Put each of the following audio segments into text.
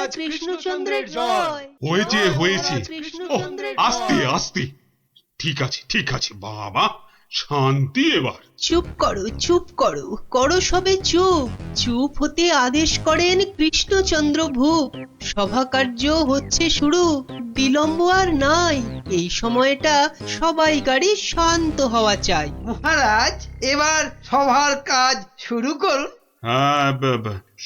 মহারাজ কৃষ্ণচন্দ্রের জয়। হয়েছে হয়েছে। ওহ, কৃষ্ণচন্দ্রের আস্তে জয়। আস্তে। ঠিক আছে বাবা, শান্তি এবার। চুপ করো চুপ করো, করো সবে চুপ। চুপ হতে আদেশ করেন কৃষ্ণচন্দ্র ভূপ। সভা কার্য হচ্ছে শুরু, বিলম্ব আর নাই। এই সময়টা সবাইকারই শান্ত হওয়া চাই। মহারাজ এবার সভার কাজ শুরু করুন। হ্যাঁ,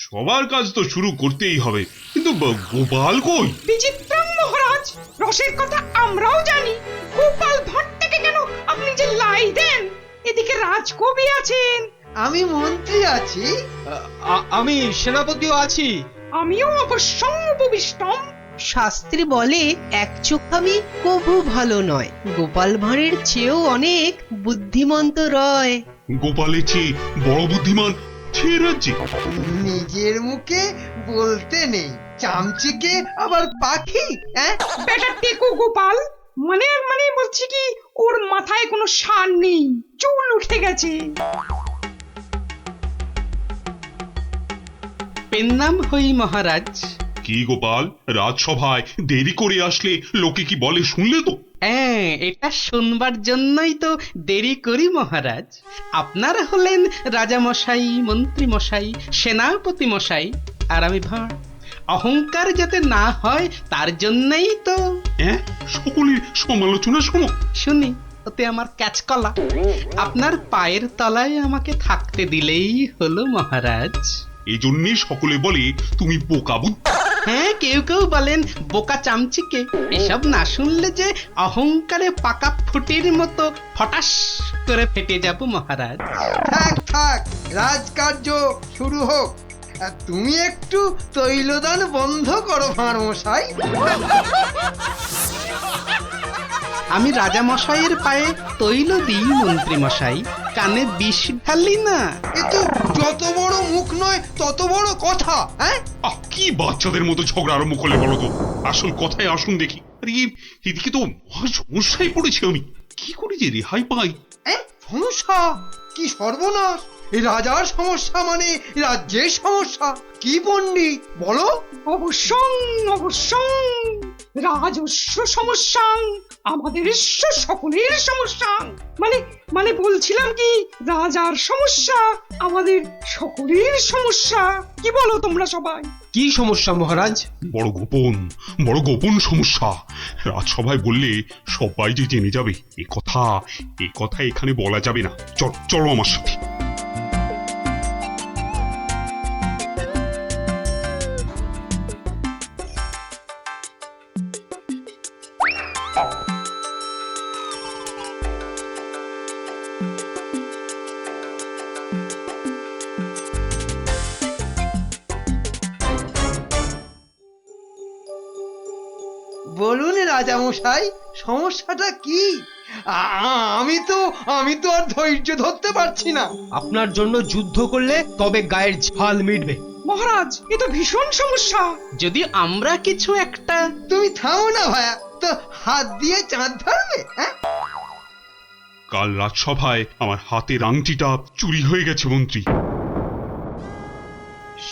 সবার কাজ তো শুরু করতেই হবে, কিন্তু গোপাল কই? বিচিত্রম মহারাজ, রসের কথা আমরাও জানি। গোপাল ভাঁড় থেকে কেন আপনি যে লাই দেন? এদিকে রাজকবি আছেন, আমি মন্ত্রী আছি। আমি সেনাপতিও আছি। আমিও অবশ্যই উপবিষ্টম। শাস্ত্রে বলে এক চোখামি কভু ভালো নয়। গোপাল ভাঁড়ের চেয়েও অনেক বুদ্ধিমন্ত রয়। গোপালের চেয়ে বড় বুদ্ধিমান সে রাজ্যে? নিজের মুখে বলতে নেই, চামচিকে আবার পাখি। হ্যাঁ, বেটা টেকো গোপাল, মানে মানে বলছি কি, ওর মাথায় কোনো সার নেই, চুল উঠে গেছে। পেন্নাম হই মহারাজ। কি গোপাল, রাজসভায় দেরি করে আসলে লোকে কি বলে শুনলে তো? হ্যাঁ, এটা শুনবার জন্যই তো দেরি করি মহারাজ। আপনারা হলেন রাজামশাই, মন্ত্রী মশাই, সেনাপতি মশাই, আর আমি ভাঁড়। অহংকার যাতে না হয় তার জন্যই তো। হ্যাঁ, সকলের সমালোচনা শোনো। শুনি, ওতে আমার ক্যাচকলা। আপনার পায়ের তলায় আমাকে থাকতে দিলেই হলো মহারাজ। এই জন্যে সকলে বলে তুমি বোকা বুদ্ধি। হ্যাঁ, কেউ কেউ বলেন বোকা চামচিকে। এসব না শুনলে যে অহংকারে পাকা ফুটির মতো ফটাস করে ফেটে যাব মহারাজ। থাক, রাজকার্য শুরু হোক। আর তুমি একটু তৈলদান বন্ধ করো ভাঁড় মশাই। আমি রাজামশাইয়ের পায়ে তৈল দিই মন্ত্রী মশাই, কানে বিষ ঢালি না। এ তো যত বড় মুখ নয় তত বড় কথা। হ্যাঁ, কি বাচ্চাদের মতো ঝগড়া আরম্ভ করলে বলো তো? আসল কথায় আসুন দেখি। আরে এদিকে তো মহা সমস্যায় পড়েছি আমি, কি করে যে রেহাই পাই? সমস্যা? কি সর্বনাশ! এই রাজার সমস্যা মানে রাজ্যের সমস্যা। কি পণ্ডিত বলো? অবশ্যই রাজস্ব সমস্যা, আমাদের সকলের সমস্যা। মানে মানে বলছিলাম কি, রাজার সমস্যা আমাদের সকলের সমস্যা। কি বলো তোমরা সবাই? কি সমস্যা মহারাজ? বড় গোপন সমস্যা। রাজসভায় বললে সবাই যে জেনে যাবে, এ কথা এখানে বলা যাবে না। চলো আমার সাথে। বলুন রাজামশাই, সমস্যাটা কি? আমি তো আর ধৈর্য ধরতে পারছি না। আপনার জন্য যুদ্ধ করলে তবে গায়ের ঝাল মিটবে। মহারাজ, এ তো ভীষণ সমস্যা। যদি আমরা কিছু একটা। তুমি থামো না ভায়া, তো হাত দিয়ে চাঁদ ধরবে? হ্যাঁ, কাল রাজসভায় আমার হাতের আংটিটা চুরি হয়ে গেছে মন্ত্রী।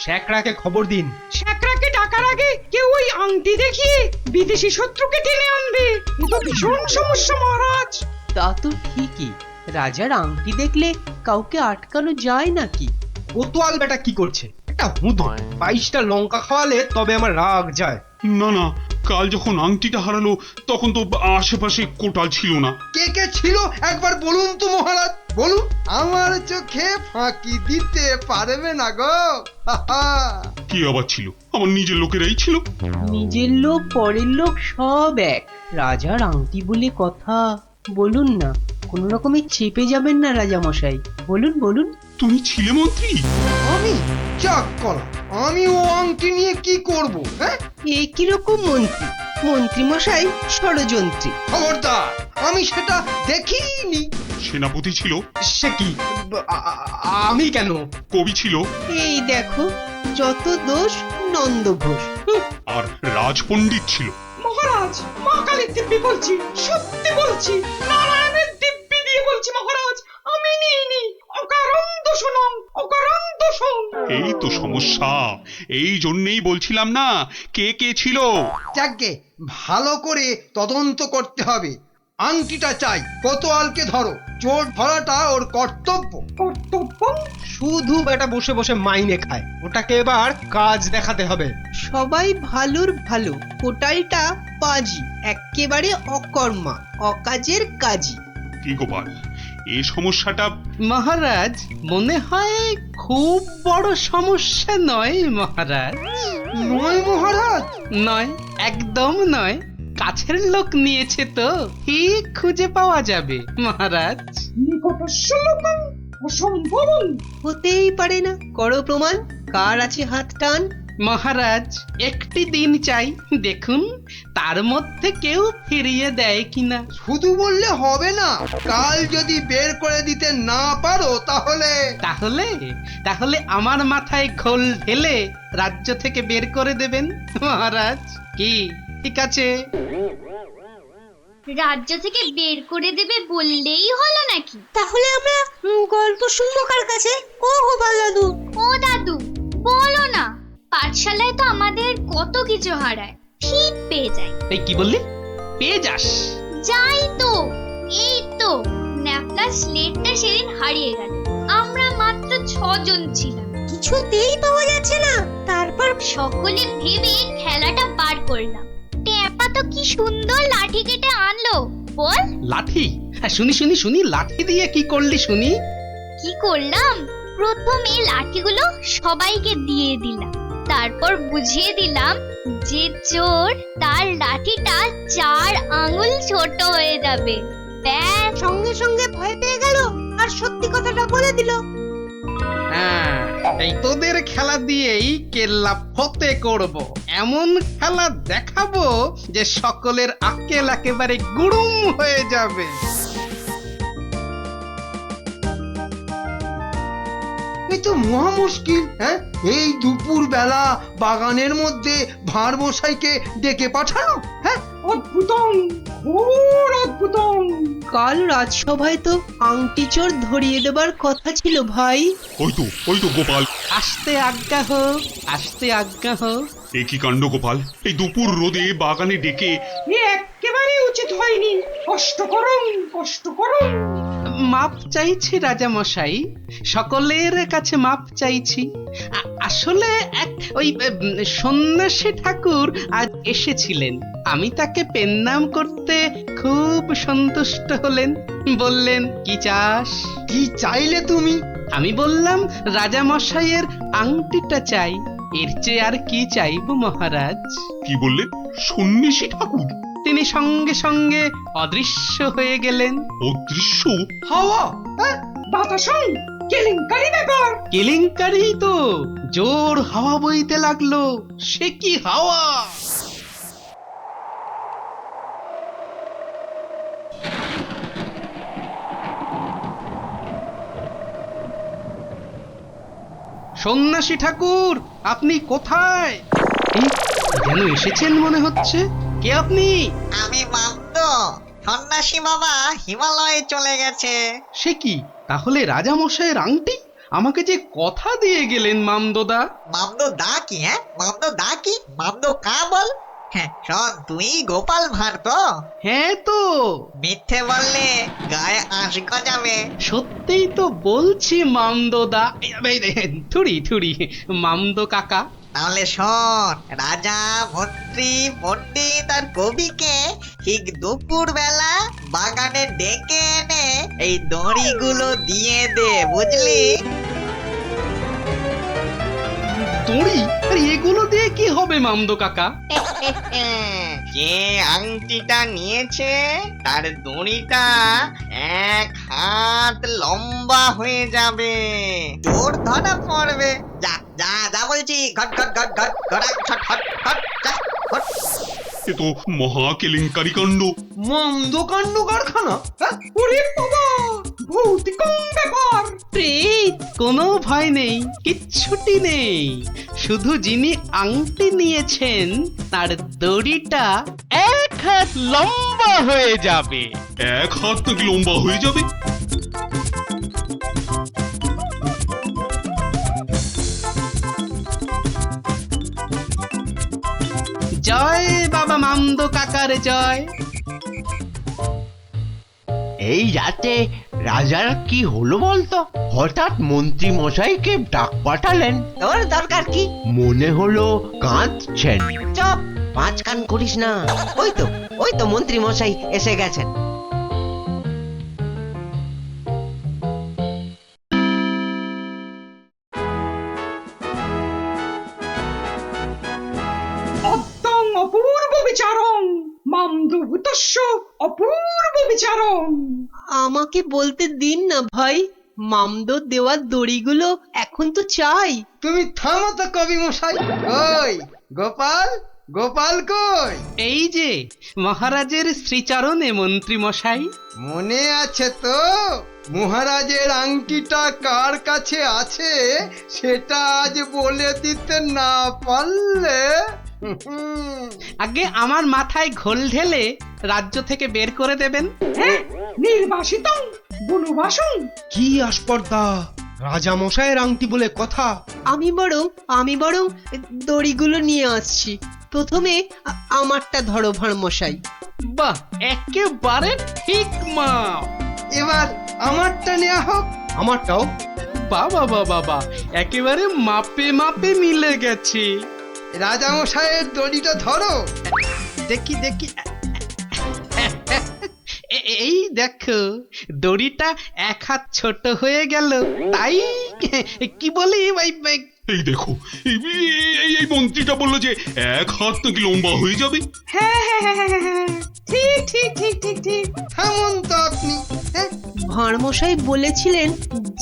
শ্যাকরাকে খবর দিন। শ্যাকরাকে ডাকার আগে কেউ ওই আংটি দেখিয়ে বিদেশি শত্রুকে টেনে আনবে। এ তো ভীষণ সমস্যা মহারাজ। তা তো ঠিকই, রাজার আংটি দেখলে কাউকে আটকানো যায় নাকি? কোতোয়াল বেটা কি করছে? একটা হুঁদো 22টা লঙ্কা খাওয়ালে তবে আমার রাগ যায়। না, কাল যখন আংটিটা হারালো তখন তো আশেপাশে কোটাল ছিল না। কে ছিল একবার বলুন তো মহারাজ, বলুন। আমার চোখে ফাঁকি দিতে পারবে না গো। কি আবার ছিল? আমার নিজের লোকেরাই ছিল। নিজের লোক পরের লোক সব এক। রাজার আংটি বলে কথা, বলুন না, কোন রকমে চেপে যাবেন না রাজামশাই। বলুন। তুমি ছিলে মন্ত্রী? আমি চাক কলা, আমি ও আংটি নিয়ে কি করব? হ্যাঁ, এ কিরকম মন্ত্রী? মন্ত্রী মশাই ষড়যন্ত্রী। খবরদার, আমি সেটা দেখিনি। সেনাপতি ছিল? সে কি? আমি কেন? কবি ছিল? এই দেখো, যত দোষ নন্দ ঘোষ। আর রাজপণ্ডিত ছিল? মহারাজ, মা কালীর দিব্যি বলছি, সত্যি বলছি, নারায়ণের দিব্যি দিয়ে বলছি মহারাজ, আমি নিইনি। অকারণ দোষণং, অকারণ দোষণ। এই তো সমস্যা, এই জন্যেই বলছিলাম না কে কে ছিল। যাকে ভালো করে তদন্ত করতে হবে। আংটিটা চাই, কোতোয়ালকে ধরো, চোর ধরাটা ওর কর্তব্য। কর্তব্য? শুধু বেটা বসে বসে মাইনে খায়, ওটাকে এবার কাজ দেখাতে হবে। সবাই ভালোর ভালো, কোটালটা পাজি, একেবারে অকর্মা, অকাজের কাজী। কি গোপাল, এই সমস্যাটা মহারাজ মনে হয় খুব বড় সমস্যা নয় মহারাজ। নয় মহারাজ? নয়, একদম নয়। কাছের লোক নিয়েছে তো ঠিক খুঁজে পাওয়া যাবে মহারাজ। নিকটস্য লোকং অসম্ভবং। হতেই পারে না, করো প্রমাণ, কার আছে হাত টান। মহারাজ একটি দিন চাই, দেখুন তার মধ্যে কেউ ফিরিয়ে দেয় কিনা। শুধু বললে হবে না, কাল যদি বের করে দিতে না পারো তাহলে তাহলে তাহলে আমার মাথায় খোল ঢেলে রাজ্য থেকে বের করে দেবেন মহারাজ। কি ঠিক আছে? রাজ্য থেকে বের করে দেবে বললেই হলো নাকি? তাহলে আমরা গল্প শুনবো কার কাছে? ও গোপাল দাদু, ও দাদু বলো না, পাঠশালায় তো আমাদের কত কিছু হারায়, ঠিক পেয়ে যাই। এই কি বললি? পেয়ে যাস? যাই তো, এই তো ন্যাপলা স্লেটটা সেদিন হারিয়ে গেল। আমরা মাত্র 6 জন ছিলাম, কিছুতেই পাওয়া যাচ্ছে না। তারপর সকলে ভেবে খেলাটা বার করলাম। ট্যাপা তো কি সুন্দর লাঠি কেটে আনলো, বল। লাঠি? হ্যাঁ, শুনি শুনি শুনি, লাঠি দিয়ে কি করলি শুনি? কি করলাম, প্রথমে লাঠিগুলো সবাইকে দিয়ে দিলাম, তারপর বুঝিয়ে দিলাম যে চোর তার লাঠিটা 4 আঙুল ছোট হয়ে যাবে। ব্যাস, সঙ্গে সঙ্গে ভয় পেয়ে গেল আর সত্যি কথাটা বলে দিল। হ্যাঁ, এই তোদের খেলা দিয়েই কেল্লা ফতে করব, এমন খেলা দেখাবো যে সকলের আক্কেল একেবারে গুড়ুম হয়ে যাবে। এই তো মহা মুশকিল। হ্যাঁ, এই দুপুর বেলা বাগানের মধ্যে ভাঁড় মশাইকে ডেকে পাঠানো। হ্যাঁ, অদ্ভুতং, ঘোর অদ্ভুতং। কাল রাজসভায় তো আংটি চোর ধরিয়ে দেবার কথা ছিল ভাই। ওই তো গোপাল। আসতে আজ্ঞা হোক, আসতে আজ্ঞা হোক। এ কি কাণ্ড গোপাল, এই দুপুর রোদে বাগানে ডেকে। এ একেবারে উচিত হয়নি। কষ্ট করুন, কষ্ট করুন। মাপ চাইছি রাজা মশাই, সকলের কাছে মাপ চাইছি। আসলে এক ওই সন্ন্যাসী ঠাকুর আজ এসেছিলেন, আমি তাকে পেন্নাম করতে খুব সন্তুষ্ট হলেন। বললেন কি চাস? কি চাইলে তুমি? আমি বললাম রাজা মশাইয়ের আংটিটা চাই, এর চেয়ে আর কি চাইব মহারাজ। কি বললে? সন্ন্যাসী ঠাকুর? তিনি সঙ্গে সঙ্গে অদৃশ্য হয়ে গেলেন। অদৃশ্য? হাওয়া? হ্যাঁ, বাতাসন, কেলেঙ্কারি ব্যাপার। কেলেঙ্কারি তো, জোর হাওয়া বইতে লাগলো। সে কি হাওয়া! সন্ন্যাসী ঠাকুর, আপনি কোথায়? এই, যেন এসেছেন মনে হচ্ছে। কে আপনি? আমি মামদ, সন্ন্যাসী বাবা হিমালয়ে চলে গেছে। সে কি, তাহলে রাজা মশাইয়ের আংটি? আমাকে যে কথা দিয়ে গেলেন মামদোদা। মামদ দা কি? হ্যাঁ, মামদ দা কি? মামদ কা বল? হ্যাঁ শোন, তুই গোপাল ভাঁড় তো? হ্যাঁ তো, মিথ্যে বললে গায়ে আঁশ গজাবে। সত্যিই তো বলছি মামদোদা। থুড়ি থুড়ি, মামদো কাকা। তাহলে শোন, রাজা মন্ত্রী পণ্ডিত আর কবিকে ঠিক দুপুর বেলা বাগানে ডেকে এনে এই দড়িগুলো দিয়ে দে, বুঝলি? দড়ি? আরে এগুলো দিয়ে কি হবে মামদো কাকা? যে আংটিটা নিয়েছে তার দড়িটা 1 হাত লম্বা হয়ে যাবে, তোর ধরা পড়বে। যা যা যা বলছি, ঘট ঘট ঘট ঘট ঘট ঘট ঘট ঘট যা ঘট। এ তো মহা কেলেঙ্কারি কাণ্ড। মন্দ কাণ্ড কারখানা। হ্যাঁ, ওরে বাবা, ভৌতিকং ব্যাপার। প্রেত, কোনো ভয় নেই, কিচ্ছুটি নেই। শুধু যিনি আংটি নিয়েছেন তার দড়িটা 1 হাত লম্বা হয়ে যাবে। 1 হাত নাকি লম্বা হয়ে যাবে? জয় বাবা মামদো কাকার জয়। এই রাতে রাজার কি হলো বলতো? হঠাৎ মন্ত্রী মশাইকে ডাক পাঠালেন। তোর দরকার কি? মনে হলো কাঁদছেন। চপ, পাঁচ কান করিস না। ওই তো মন্ত্রী মশাই এসে গেছেন। অদ্যং অপূর্ব বিচারং মামদভূতস্য অপূর্ব বিচারং। আমাকে বলতে দিন না ভাই, মামদো দেওয়ার দড়িগুলো এখন তো চাই। তুমি থামো তো কবি মশাই। কই গোপাল, গোপাল কই? এই যে মহারাজের শ্রীচরণে মন্ত্রী মশাই। মনে আছে তো মহারাজের আংটিটা কার কাছে আছে সেটা আজ বলে দিতে না পারলে আগে আমার মাথায় ঘোল ঢেলে রাজ্য থেকে বের করে দেবেন। হ্যাঁ, নির্বাসিতং বনবাসং। কি আস্পর্ধা, রাজা মশাইয়ের আংটি বলে কথা। আমি বরং দড়িগুলো নিয়ে আসছি। প্রথমে আমারটা ধরো ভাঁড় মশাই। বাহ, একেবারে ঠিক মা। এবার আমারটা নেওয়া হোক। আমারটাও। বাবা বাবা, একেবারে মাপে মাপে মিলে গেছে। রাজামশাইয়ের দড়িটা ধরো। দেখি এই দেখো, দড়িটা এক হাত ছোট হয়ে গেল। তাই কি বলি এই দেখো, এই মন্ত্রীটা বললো যে এক হাত নাকি লম্বা হয়ে যাবে। হ্যাঁ হ্যাঁ হ্যাঁ হ্যাঁ হ্যাঁ, ঠিক ঠিক ঠিক ঠিক ঠিক। থামুন তো আপনি। ভাঁড় মশাই বলেছিলেন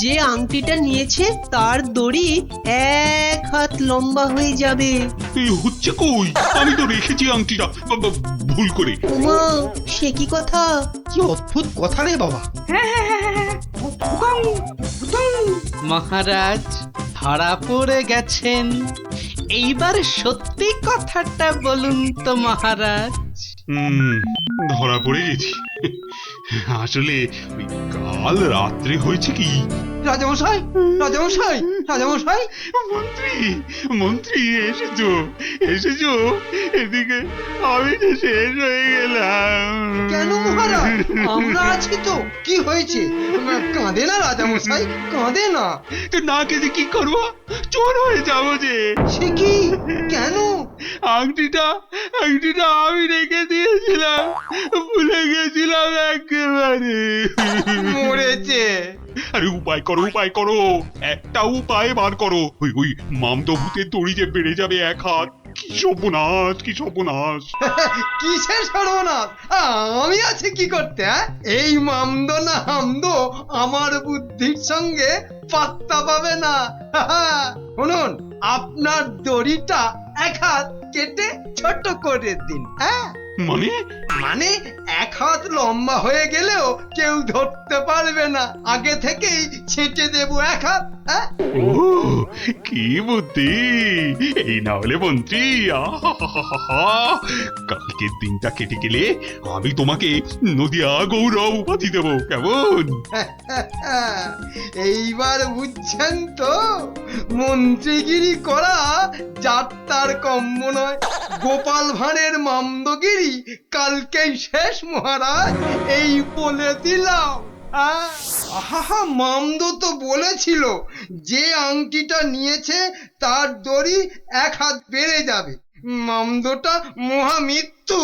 যে আংটিটা নিয়েছে তার দড়ি এক হাত লম্বা হয়ে যাবে। এই হচ্ছে কই, আমি তো রেখেছি আংটিটা ভুল করে। ওমা, সে কি কথা! কি অদ্ভুত কথা রে বাবা। হ্যাঁ হ্যাঁ হ্যাঁ হ্যাঁ, ভূতং, ভূতং। মহারাজ ধরা পড়ে গেছেন। এইবার সত্যি কথাটা বলুন তো মহারাজ। ধরা পড়ে গেছি। আসলে ওই কাল রাত্রে হয়েছে কি, রাজামশাই, রাজামশাই, রাজামশাই। মন্ত্রী এসেছো এদিকে, আমি তো শেষ হয়ে গেলাম। কেন মহারাজ, আমরা আছি তো। কি হয়েছে? কাঁদে না রাজামশাই, কাঁদে না। তো না কেঁদে কি করবো? চোর হয়ে যাবো যে। সে কি? কেন? আংটিটা আমি রেখে দিয়েছিলাম, ভুলে গেছিলাম একেবারে। মরেছে। আরে উপায় করো, একটা উপায় বার করো। ওই মামদো ভূতের দড়ি যে বেড়ে যাবে এক হাত। কি সর্বনাশ! কিসের সর্বনাশ? আমি আছি কি করতে? এই মামদো না হামদো আমার বুদ্ধির সঙ্গে পাত্তা পাবে না। শুনুন, আপনার দড়িটা এক হাত কেটে ছোট করে দিন। হ্যাঁ, মানে এক হাত লম্বা হয়ে গেলেও কেউ ধরতে পারবে না। আগে থেকেই ছেঁটে দেবো এক হাত। হ্যাঁ, কি বুদ্ধি! এই না হলে মন্ত্রী, কালকের দিনটা কেটে গেলে আমি তোমাকে নদিয়া গৌরব উপাধি দেবো, কেমন? এইবার বুঝছেন তো, মন্ত্রীগিরি করা যাত্রার কম্ম নয়। গোপাল ভাঁড়ের মামদগিরি কালকেই শেষ মহারাজ, এই বলে দিলাম। আহা, মামদো তো বলেছিল যে আংটিটা নিয়েছে তার দড়ি এক হাত বেড়ে যাবে। মামদোটা মহামৃত্যু।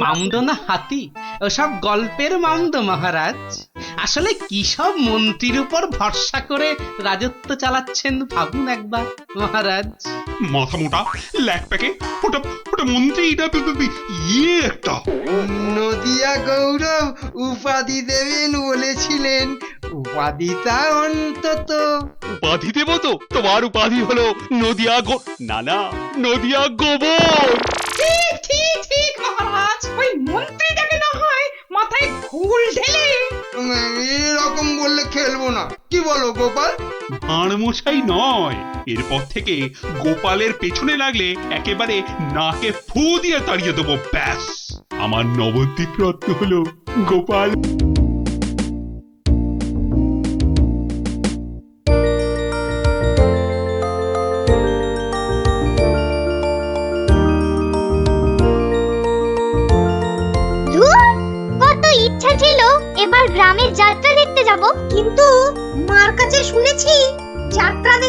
মামদো না হাতি, ওসব গল্পের মামদো মহারাজ। আসলে কি সব মন্ত্রীর উপর ভরসা করে রাজত্ব চালাচ্ছেন ভাবুন একবার মহারাজ। মাথা মোটা ল্যাক প্যাকে ওটা মন্ত্রী, ইয়ে একটা নদিয়া গৌরব উপাধি দেবেন বলেছিলেন। উপাধিটা অন্তত। উপাধি দেবো তো? তোমার উপাধি হলো নদিয়া নদিয়া গোবর। ঠিক ঠিক ঠিক মহারাজ, ওই মন্ত্রীটাকে না হয় মাথায় ঘুল ঢেলে। এরকম বললে খেলবো না। কি বলো গোপাল? ভাঁড় মশাই নয়, এরপর থেকে গোপালের পেছনে লাগলে একেবারে নাকে ফু দিয়ে তাড়িয়ে দেবো, ব্যাস। আমার নবদ্বীপ রত্ন হলো গোপাল।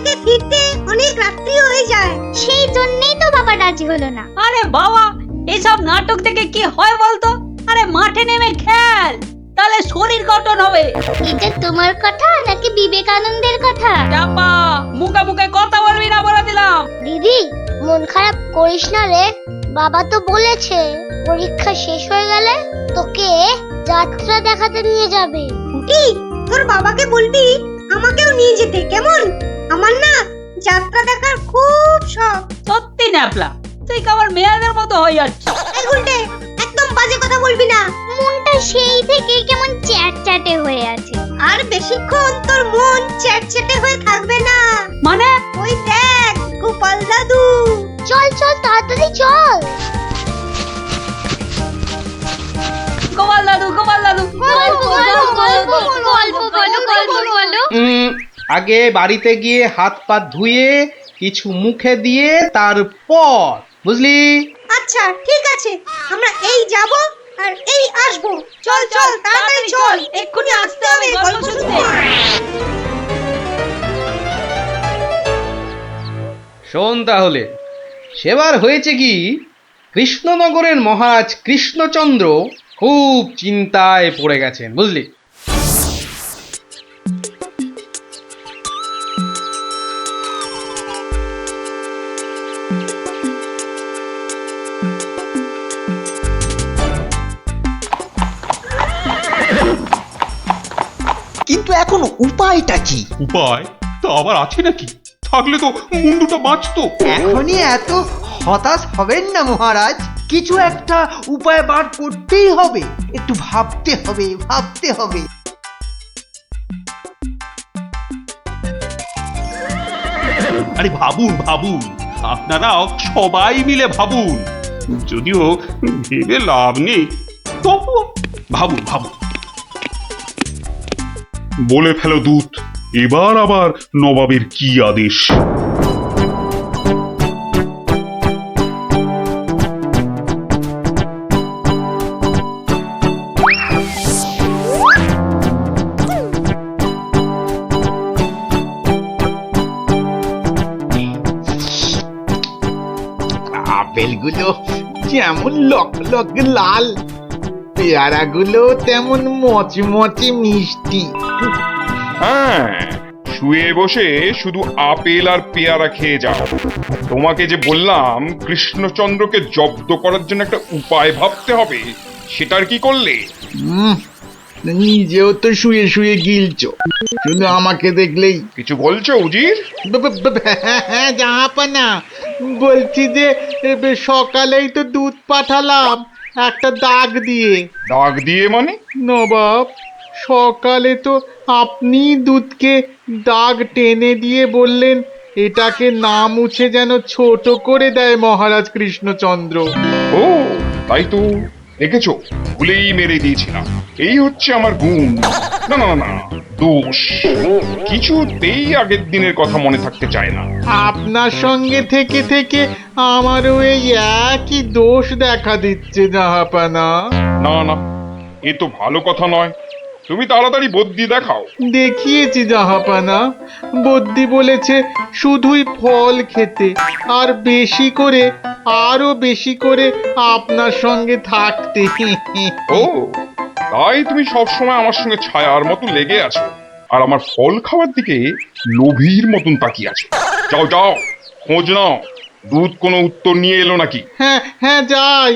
থেকে ফিরতে অনেক রাত্রি হয়ে যায়। সেই জন্যই তো বাবা রাজি হলো না। আরে বাবা, এসব নাটক দেখে কি হয় বলতো? আরে মাঠে নেমে খেল, তাহলে শরীর গঠন হবে। এটা তোমার কথা নাকি বিবেকানন্দের কথা? চাপা, মুখে মুখে কথা বলবি না বলে দিলাম। দিদি, মন খারাপ করিস না রে। বাবা তো বলেছে পরীক্ষা শেষ হয়ে গেলে তোকে যাত্রা দেখাতে নিয়ে যাবে। কি তোর বাবাকে বলবি আমাকেও নিয়ে যেতে, কেমন? আমার না যাত্রা দেখার খুব শখ। সত্যি ন্যাপলা, তুই কেমন মেয়েদের মতো হয়ে যাচ্ছিস। এই গুলটে, একদম বাজে কথা বলবি না। মনটা সেই থেকে কেমন চ্যাটচ্যাটে হয়ে আছে। আর বেশিক্ষণ তোর মন চ্যাটচ্যাটে হয়ে থাকবে না। মানে? ওই দেখ গোপাল দাদু। চল চল তাড়াতাড়ি চল। গোপাল দাদু, গোপাল দাদু, গল্প বলো। আগে বাড়িতে গিয়ে হাত পা ধুয়ে কিছু মুখে দিয়ে তারপর, বুঝলি? আচ্ছা ঠিক আছে, আমরা এই যাব আর এই আসবো। চল চল তাড়াতাড়ি চল, এক্ষুনি আসতে হবে গল্প শুনতে। শোন তাহলে, সেবার হয়েছে কি, কৃষ্ণনগরের মহারাজ কৃষ্ণচন্দ্র খুব চিন্তায় পড়ে গেছেন, বুঝলি? কিন্তু এখন উপায়টা কি? উপায় তা আবার আছে নাকি? থাকলে তো মুন্ডুটা বাঁচতো। এখনই এত হতাশ হবেন না মহারাজ, কিছু একটা উপায় বার করতেই হবে। একটু ভাবতে হবে, ভাবতে হবে। আরে ভাবুন ভাবুন, আপনারাও সবাই মিলে ভাবুন। যদিও ভেবে লাভ নেই, তবুও ভাবুন ভাবুন। বলে ফেলো দূত, এবার আবার নবাবের কি আদেশ? আপেলগুলো যেমন লক লক লাল, পেয়ারাগুলো তেমন মচমচে মিষ্টি। হ্যাঁ, শুয়ে বসে শুধু আপেল আর পেয়ারা খেয়ে যাও। তোমাকে যে বললাম কৃষ্ণচন্দ্রকে জব্দ করার জন্য একটা উপায় ভাবতে হবে, সেটার কি করলে? নিজেও তো শুয়ে শুয়ে গিলছো, শুধু আমাকে দেখলেই। কিছু বলছো উজির? হ্যাঁ জাহাপানা, বলছি যে সকালেই তো দুধ পাঠালাম একটা দাগ দিয়ে। দাগ দিয়ে মানে? নবাব, সকালে তো আপনি দুধকে দাগ টেনে দিয়ে বললেন এটাকে না মুছে যেন ছোট করে দেয় মহারাজ কৃষ্ণচন্দ্র। ও তাই তো, দেখেছো, ভুলেই মেরে দিয়েছিলাম। এই হচ্ছে আমার গুণ। না না না, দোষ। কিছুতেই আগের দিনের কথা মনে থাকতে চায় না। আপনার সঙ্গে থেকে থেকে আমারও এই একই দোষ দেখা দিচ্ছে জাহাপানা। না না, এ তো ভালো কথা নয়। তুমি তাড়াতাড়ি বদ্যি দেখাও। দেখিয়েছি জাহাপানা, বদ্যি বলেছে শুধুই ফল খেতে আর বেশি করে, আরো বেশি করে আপনার সঙ্গে থাকতে। ও তাই তুমি সবসময় আমার সঙ্গে ছায়ার মতো লেগে আছো, আর আমার ফল খাওয়ার দিকে লোভীর মতন তাকিয়ে আছো। যাও যাও, খোঁজ নাও, দুধ কোনো উত্তর নিয়ে এলো নাকি। হ্যাঁ হ্যাঁ যাই।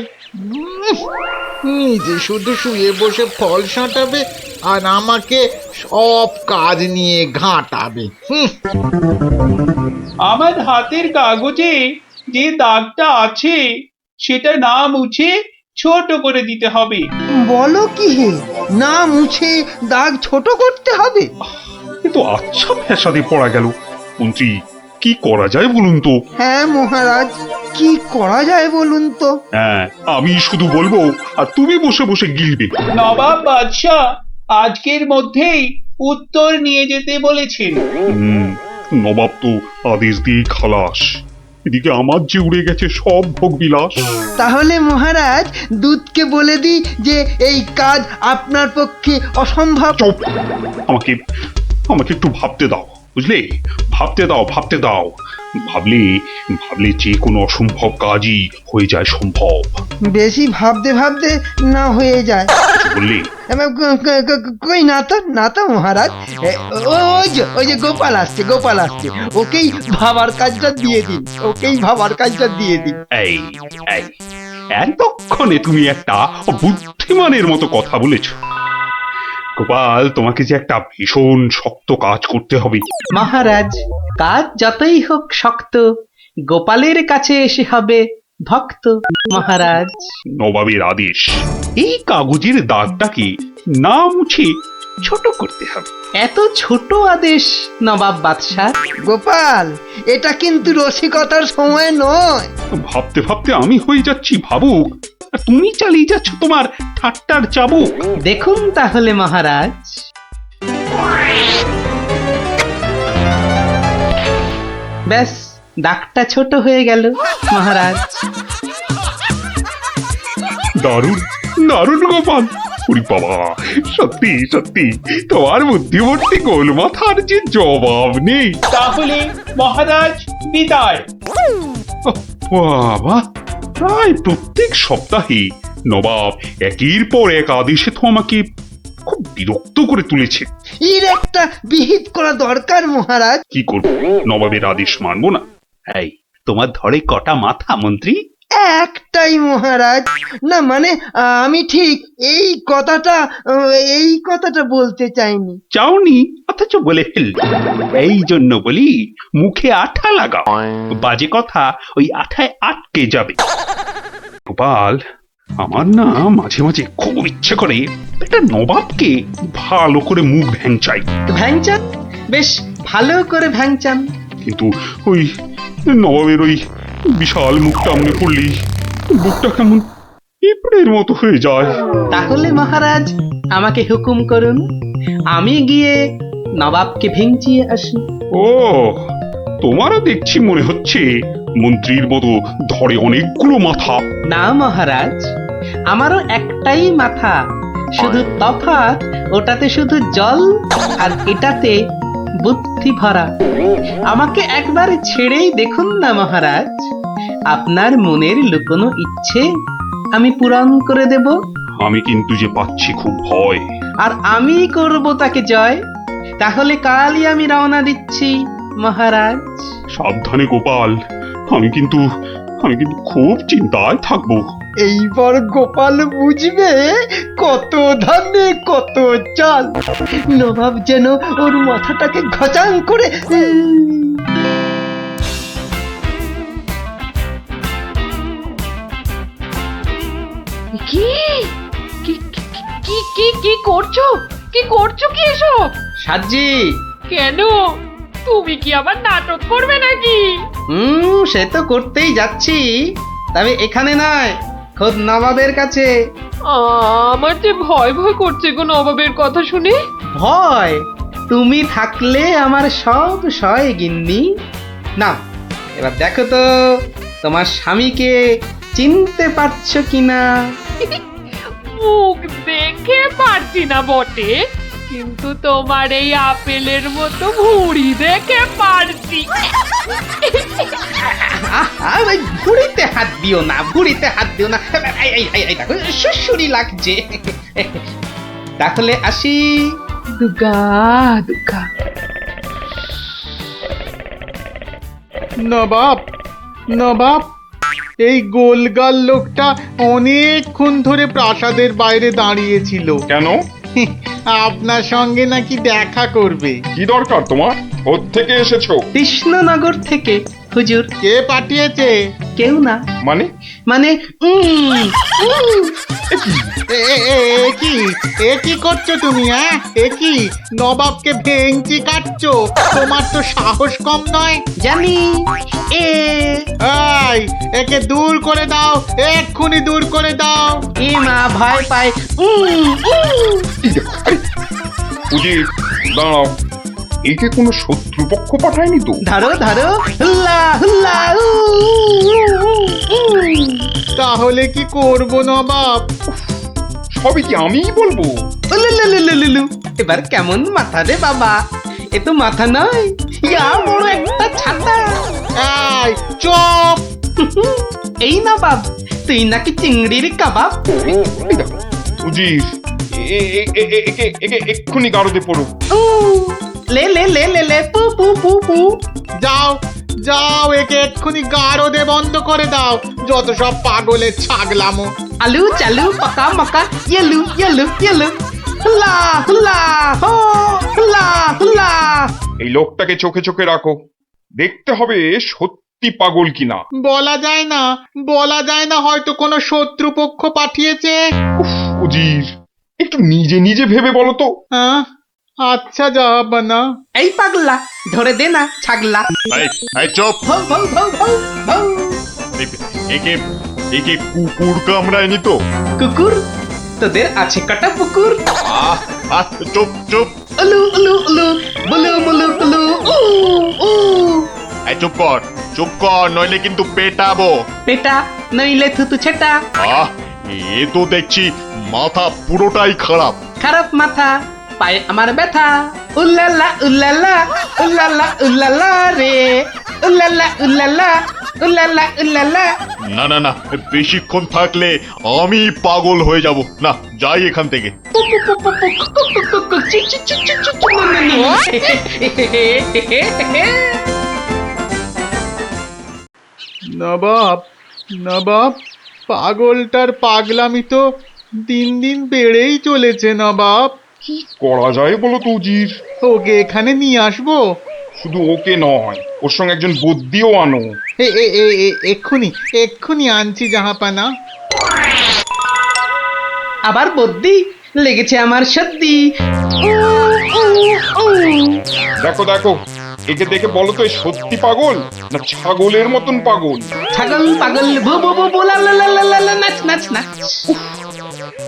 নিজে শুধু শুয়ে বসে ফল সাঁটাবে আর আমাকে সব কাজ নিয়ে ঘাঁটাবে। আমার হাতের কাগজে যে দাগটা আছে সেটা না মুছে ছোট করে দিতে হবে। বলো কি হে, না মুছে দাগ ছোট করতে হবে? এ তো আচ্ছা ফ্যাসাদে পড়া গেল। মন্ত্রী, কি করা যায় বলুন তো? হ্যাঁ মহারাজ, কি করা যায় বলুন তো? হ্যাঁ, আমি শুধু বলবো আর তুমি বসে বসে গিলবে। নবাব বাদশাহ আজকের মধ্যেই উত্তর নিয়ে যেতে বলেছেন। নবাব তো আদেশ দিয়ে খালাস। এদিকে আমার যে উড়ে গেছে সব ভোগ বিলাস। তাহলে মহারাজ দুধকে বলে দিই যে এই কাজ আপনার পক্ষে অসম্ভব। চুপ, আমাকে একটু ভাবতে দাও। বুঝলে? ভাবতে দাও, ভাবতে দাও। ভাবলে ভাবলে যে কোনো অসম্ভব কাজই হয়ে যায় সম্ভব। বেশি ভাবতে ভাবতে না হয়ে যায়। কিছু বললে? কই না তো মহারাজ। ওই যে গোপাল আসছে, ওকেই ভাবার কাজটা দিয়ে দিন। এই এই এতক্ষণে তুমি একটা বুদ্ধিমানের মতো কথা বলেছ। গোপাল, তোমাকে যে একটা ভীষণ শক্ত কাজ করতে হবে। মহারাজ, কাজ যতই হোক শক্ত, গোপালের কাছে এসে হবে ভক্ত। মহারাজ, নবাবের আদেশ, এই কাগজের দাগটাকে না মুছে ছোট করতে হবে। এত ছোট আদেশ নবাব বাদশাহ? গোপাল, এটা কিন্তু রসিকতার সময় নয়। ভাবতে ভাবতে আমি হয়ে যাচ্ছি ভাবুক, আর তুমি চালিয়ে যাচ্ছ তোমার ঠাট্টার চাবুক। দেখুন তাহলে মহারাজ। ব্যাস, দাগটা ছোট হয়ে গেল মহারাজ। দারুণ দারুণ গোপাল। ওরে বাবা, সত্যি সত্যি তোমার বুদ্ধিমত্তি গোল মাথার যে জবাব নেই। তাহলে মহারাজ বিদায়। বাবা, প্রায় প্রত্যেক সপ্তাহে নবাব একের পর এক আদেশে তো আমাকে খুব বিরক্ত করে তুলেছে। এর একটা বিহিত করা দরকার মহারাজ। কি করব, নবাবের আদেশ মানবো না? এই, তোমার ধরে কটা মাথা মন্ত্রী? একটাই মহারাজ। না মানে আমি ঠিক এই কথাটা বলতে চাইনি। চাওনি অথচ বলে ফেললে। এই জন্য বলি, মুখে আঠা লাগাও, বাজে কথা ওই আঠায় আটকে যাবে। গোপাল, আমার না মাঝে মাঝে খুব ইচ্ছে করে একটা নবাবকে ভালো করে মুখ ভ্যাংচাই। ভ্যাংচান, বেশ ভালো করে ভ্যাংচান। কিন্তু ওই নবাবের ওই বিশাল মুখটা মনে পড়লি বুকটা কেমন পিঁপড়ের মতো হয়ে যায়। তাহলে মহারাজ আমাকে হুকুম করুন, আমি গিয়ে নবাবকে ভেঙচিয়ে আসি। ও, তোমারও দেখছি মনে হচ্ছে মন্ত্রীর মতো ধরে অনেকগুলো মাথা। না মহারাজ, আমারও একটাই মাথা, শুধু তফাৎ ওটাতে শুধু জল আর এটাতে বুদ্ধি ভরা। আমাকে একবার ছেড়েই দেখুন না মহারাজ, আপনার মনের লুকোনো ইচ্ছে আমি পূরণ করে দেব। আমি কিন্তু যে পাচ্ছি খুব ভয়। আর আমি করব তাকে জয়। তাহলে কালই আমি রওনা দিচ্ছি মহারাজ। সাবধানে গোপাল, আমি কিন্তু খুব চিন্তায় থাকবো। এইবার গোপাল বুঝবে কত ধানে কত চাল। নবাব যেন ওর মাথাটাকে ঘচাং করে কি কি কি কি কি করছো? কি করছো কি এসব? সাজি, কেন? তুমি কি আবার নাটক করবে নাকি? সে তো করতেই যাচ্ছি, তবে এখানে নয়, খোদ নবাবের কাছে। আমার যে ভয় ভয় করছে গো নবাবের কথা শুনে। ভয়? তুমি থাকলে আমার সব সয় গিন্নি। না, এবার দেখো তো তোমার স্বামীকে চিনতে পারছো কিনা। মুখ দেখে পারছি না বটে, কিন্তু তোমার এই আপেলের মতো ভুঁড়ি দেখে পারছি। ভুড়িতে হাত দিও না, ভুড়িতে হাত দিও না। দেখো সুসুরি লাগছে। তাহলে আসি। দুগা দুগা। নবাব, এই গোলগাল লোকটা অনেকক্ষণ ধরে প্রাসাদের বাইরে দাঁড়িয়েছিল। কেন? আপনার সঙ্গে নাকি দেখা করবে। কি দরকার তোমার? কোত্থেকে এসেছো? কৃষ্ণনগর থেকে হুজুর। কে পাঠিয়েছে? কেউ না। মানে? এ কি করছো তুমি? কি নবাবকে ভেঙচি কাটছো? তোমার তো সাহস কম নয়। জানি। একে দূর করে দাও, এক্ষুনি দূর করে দাও। এ মা, ভয় পায়। উজির, দাঁড়াও, একে কোনো শত্রুপক্ষ পাঠায়নি তো? ধরো ধরো, হুল্লা হুল্লা। তাহলে কি করব নবাব? সবই কি আমিই বলবো? এবার কেমন মাথা রে বাবা? এ তো মাথা নয়, ইয়া বড় একটা ছাতা। এই চুপ! এই না বাব, তুই নাকি চিংড়ির কাবাব? এই দেখো উজির, একে এক্ষুনি গারদে পড়ো। উ, লে লে লে লে লে পু পু পু পু। যাও যাও, একে এক্ষুনি গারদে বন্ধ করে দাও, যত সব পাগলের ছাগলামো। আলু চালু পাকা মাকা ইয়েলু ইয়েলু ইয়েলু, হুলা হুলা হো, হুলা হুলা। এই লোকটাকে চোখে চোখে রাখো, দেখতে হবে সত্যি পাগল কিনা। বলা যায় না, বলা যায় না, হয়তো কোনো শত্রুপক্ষ পাঠিয়েছে। উফ, উজির একটু নিজে নিজে ভেবে বলো তো। হ্যাঁ, আচ্ছা জাহাপানা। এই পাগলা, ধরে দে না ছাগলা। এই চুপ! ভৌ ভৌ ভৌ ভৌ ভৌ। একে একে কুকুর কামড়ায়নি তো? কুকুর? তোদের আছে কটা পুকুর? চুপ চুপ! উলু উলু উলু, বুলু মুলু কুলু, উ উ। এই চুপ কর, নইলে কিন্তু পেটাবো। পেটা নইলে থুতু ছেটা। এ তো দেখছি মাথা পুরোটাই খারাপ। খারাপ মাথা, পায়ে আমার ব্যথা। উল্লালা উল্লালা উল্লালা উল্লালা রে, উল্লালা উল্লালা উল্লালা উল্লালা। না না না, বেশিক্ষণ থাকলে আমি পাগল হয়ে যাব। না, যাই এখান থেকে। নবাব, নবাব, পাগলটার পাগলামি তো দিন দিন বেড়েই চলেছে নবাব। কি করা যায় বলো তো উজির? ওকে এখানে নিয়ে আসবো? শুধু ওকে নয়, ওর সঙ্গে একজন বদ্যিও আনো। এক্ষুনি এক্ষুনি আনছি জাহাপানা। আবার বদ্যি লেগেছে আমার সর্দি। দেখো দেখো, একে দেখে বলো তো, এ সত্যি পাগল না ছাগলের মতন পাগল? ছাগল পাগল বু বু বু বু, লা লা লা লা লা লা, নাচ নাচ নাচ।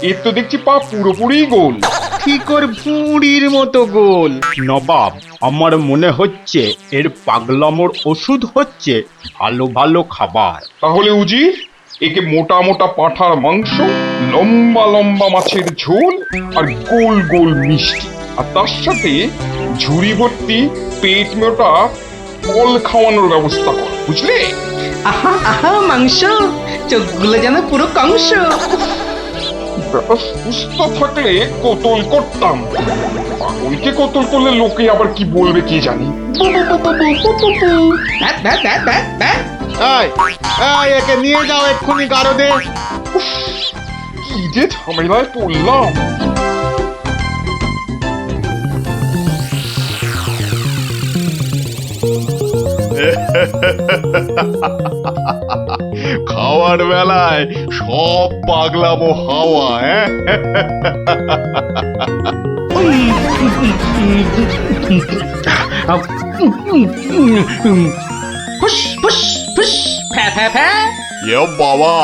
এর তো দেখছি পা পুরোপুরি গোল। ঠিক ওর ভুঁড়ির মতো গোল। নবাব, আমার মনে হচ্ছে এর পাগলামোর ওষুধ হচ্ছে ভালো ভালো খাবার। তাহলে উজির, একে মোটা মোটা পাঁঠার মাংস, লম্বা লম্বা মাছের ঝোল, আর গোল গোল মিষ্টি, আর তার সাথে ঝুড়ি ভর্তি পেট মোটা ফল খাওয়ানোর ব্যবস্থা কর, বুঝলে? আহা আহা মাংস, চোখগুলো যেন পুরো কংস। ব্যাপার সুস্থ থাকলে কতল করতাম, পাগলকে কতল করলে লোকে আবার কি বলবে কে জানি। একে নিয়ে যাও এক্ষুনি গারদে। কি যে ঝামেলায় পড়লাম। খাওয়ার বেলায় সব পাগলামো হাওয়া। ফুস ফুস ফুস, ফ্যা ফ্যা ফ্যা। এ বাবা,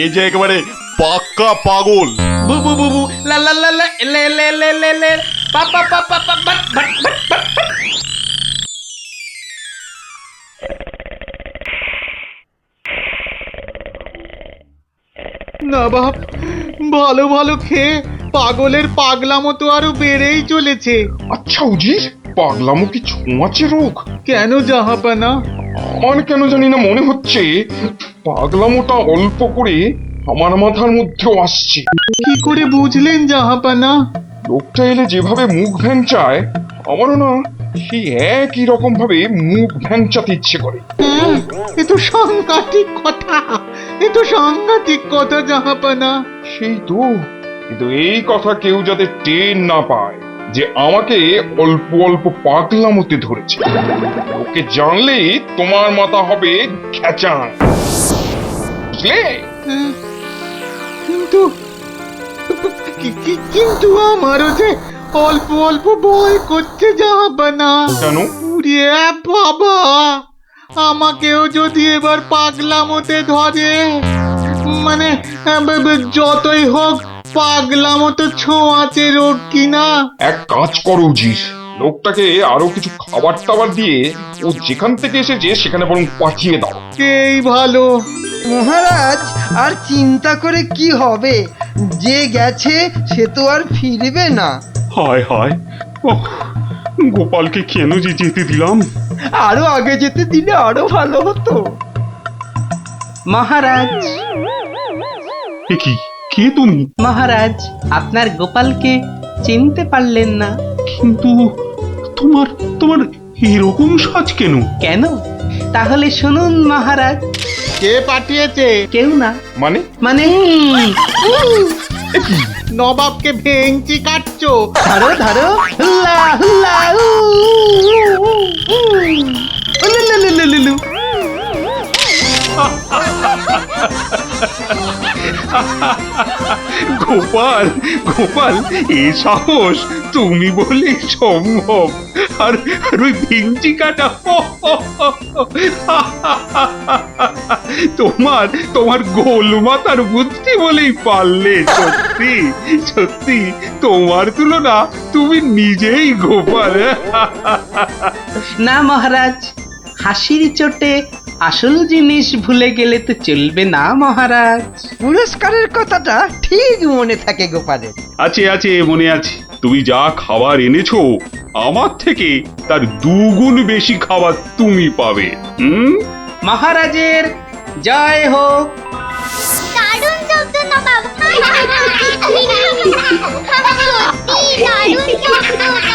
এ যে একেবারে পাক্কা পাগল। বু বু বু বু, লা লা লা লা, লে লে লে লে লে, পা পা পা পা পা, বাট বাট বাট বাট। নবাব, ভালো ভালো খেয়ে পাগলের পাগলামো তো আরো বেড়েই চলেছে। আচ্ছা উজির, পাগলামো কি ছোঁয়াচে রোগ? কেন জাহাপানা? আমার কেন জানি না মনে হচ্ছে পাগলামোটা অল্প করে আমার মাথার মধ্যেও আসছে। কি করে বুঝলেন জাহাপানা? লোকটা এলে যেভাবে মুখ ভ্যাংচায়, আমারও না সেই একই রকম ভাবে মুখ ভ্যাংচাতে ইচ্ছে করে। এ তো সাংঘাতিক কথা, এ তো সাংঘাতিক কথা জাহাপানা। সেই তো, কিন্তু এই কথা কেউ যাতে টের না পায় যে আমাকে অল্প অল্প পাগলামোতে ধরেছে, ওকে জানলেই তোমার মাথা হবে খেচান, বুঝলে? কিন্তু কিন্তু আমারও যে অল্প অল্প ভয় করছে জাহাপানা। কেন? উড়িয়ে বাবা, আমাকেও যদি এবার পাগলামোতে ধরে, মানে যতই হোক পাগলামো তো ছোঁয়াচে রোগ কিনা। এক কাজ করো উজির, লোকটাকে আরো কিছু খাবার টাবার দিয়ে ও যেখান থেকে এসেছে সেখানে বরং পাঠিয়ে দাও। এই ভালো। মহারাজ, আর চিন্তা করে কি হবে? যে গেছে সে তো আর ফিরবে না। হায় হায়, গোপালকে কেন যে যেতে দিলাম? আরো আগে যেতে দিলে আরো ভালো হতো। মহারাজ, এ কি, কে তুমি? মহারাজ, আপনার গোপালকে চিনতে পারলেন না? কিন্তু তোমার তোমার এরকম সাজ কেন? কেন? তাহলে শুনুন মহারাজ। কে পাঠিয়েছে? কেউ না। মানে মানে নবাবকে ভেঙচি কাটছো? ধরো ধরো, হুল্লা হুল্লা, উ, উ, উ, উ, উলুলুলুলুলু। গোপাল, গোপাল, এ সাহস তুমি বলে সম্ভব? আর ওই ভিঞ্চি কাটা, তোমার তোমার গোলমাতার বুদ্ধি বলেই পারলে। সত্যি সত্যি তোমার তুলনা তুমি নিজেই গোপাল। না মহারাজ, হাসির চোটে আসল জিনিস ভুলে গেলে তো চলবে না মহারাজ। পুরস্কারের কথাটা ঠিক মনে থাকে গোপালের। আছে আছে, মনে আছে। তুমি যা খাবার এনেছো আমার থেকে তার 2 গুণ বেশি খাবার তুমি পাবে। মহারাজের জয় হোক। দারুণ শব্দ নবাব। সত্যি দারুণ শব্দ।